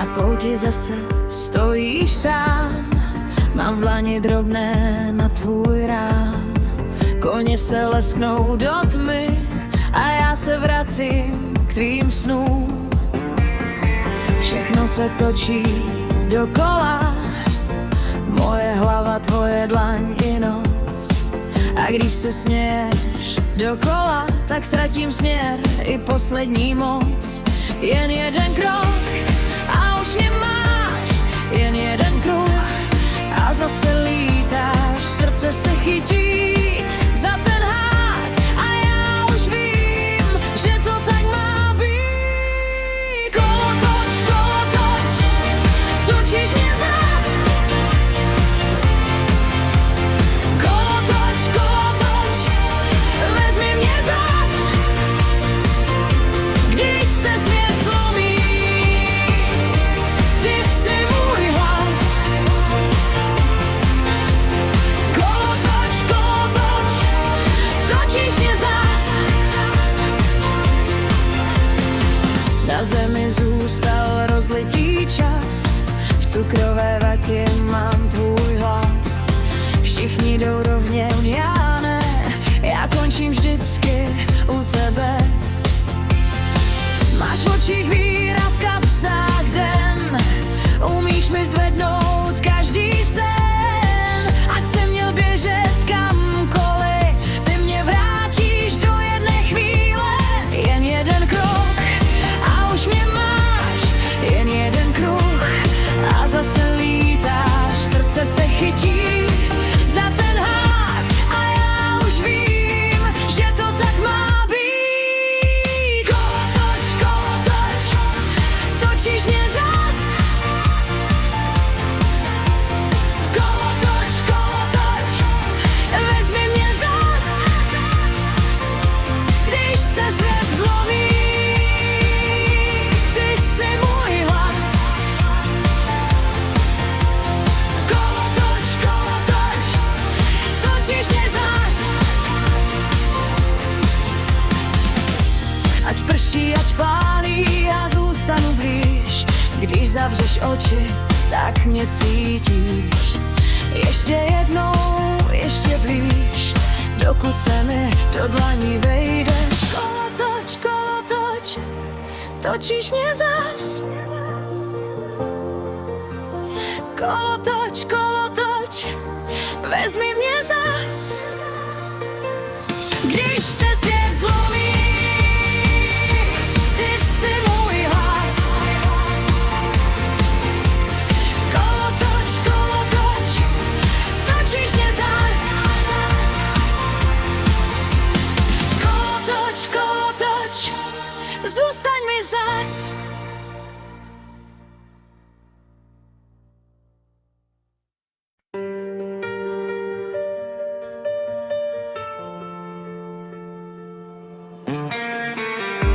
Na pouti zase stojíš sám, mám v dlani drobné na tvůj rám. Koně se lesknou do tmy a já se vracím k tvým snům. Všechno se točí dokola, moje hlava, tvoje dlaň i noc. A když se směješ dokola, tak ztratím směr i poslední moc. Jen jeden krok a už mě máš, jen jeden kruh a zase lítáš. Srdce se chytí za ten hák a já už vím, že to tak má být. Kolotoč, točíš mě zas. Kolotoč, vezmi mě zas. Když se svět zlomí, ty jsi můj hlas. Kolotoč, točíš mě zas. Na zemi zůstal rozlitý čas, v cukrové vatě mám tvůj hlas. Všichni jdou rovně, já ne, já končím vždycky u tebe. Máš v očích víra, v kapsách den, umíš mi zvednout každý sen. Ať jsem měl běžet kamkoliv, ty mě vrátíš do jedné chvíle. Jen jeden krok a už mě máš, jen jeden kruh a zase lítáš. Srdce se chytí za ten hák a já už vím, že to tak má být. Kolotoč, točíš mě zas. Kolotoč, vezmi mě zas. Když se svět zlomí, ty jsi můj hlas. Kolotoč, točíš mě zas. Ať prší, ať pálí, já zůstanu blíž. Když zavřeš oči, tak mě cítíš. Ještě jednou, ještě blíž, dokud se mi do dlaní vejdeš. Kolotoč, točíš mě zas. Kolotoč, vezmi mě zas. Když se svět zlomí, ty jsi můj hlas. Kolotoč, točíš mě zas. Kolotoč, zůstaň mi zas.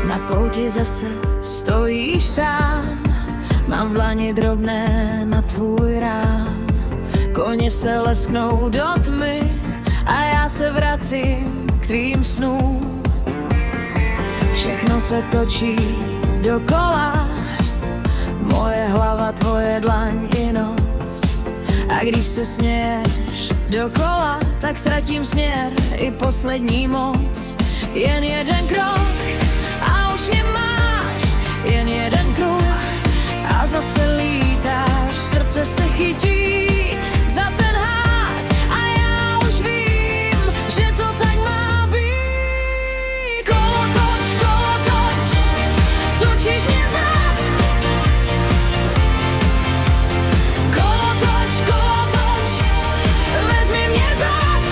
Na pouti zase stojíš sám, mám v dlani drobné na tvůj rám. Koně se lesknou do tmy a já se vracím k tvým snům. Všechno se točí dokola, moje hlava, tvoje dlaň i noc. A když se směješ dokola, tak ztratím směr i poslední moc. Jen jeden krok a už mě máš, jen jeden kruh a zase lítáš. Srdce se chytí za ten hák a já už vím, že to tak má být. Kolotoč, točíš mě zas. Kolotoč, vezmi mě zas.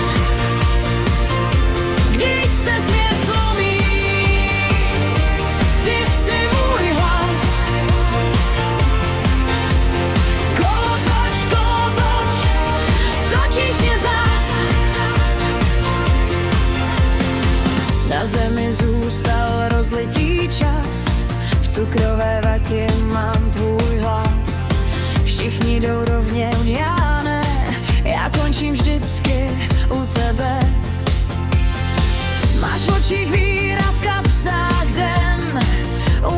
Když se svět zlomí, ty jsi můj hlas. Kolotoč, točíš mě zas. Na zemi zůstal rozlitý čas, v cukrové vatě mám tvůj hlas. Všichni jdou rovně, já ne, já končím vždycky u tebe. Máš v očích víra, v kapsách den,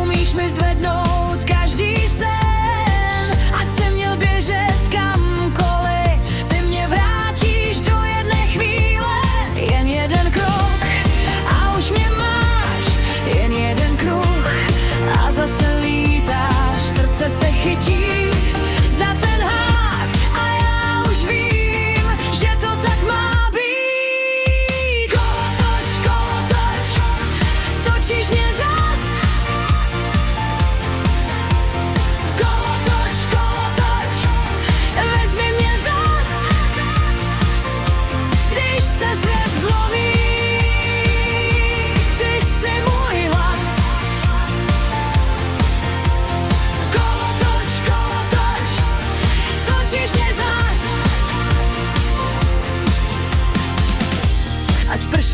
umíš mi zvednout každý sen.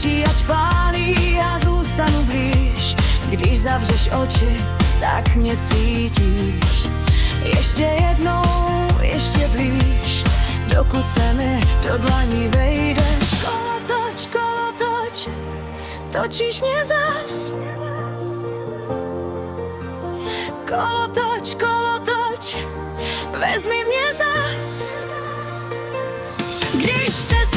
duší ať pálí a zůstanu blíž. Když zavřeš oči, tak mě cítíš. Ještě jednou, ještě blíž, dokud se mi do dlaní vejdeš. Kolotoč, kolotoč, točíš mě zas. Kolotoč, kolotoč, vezmi mě zas. Když se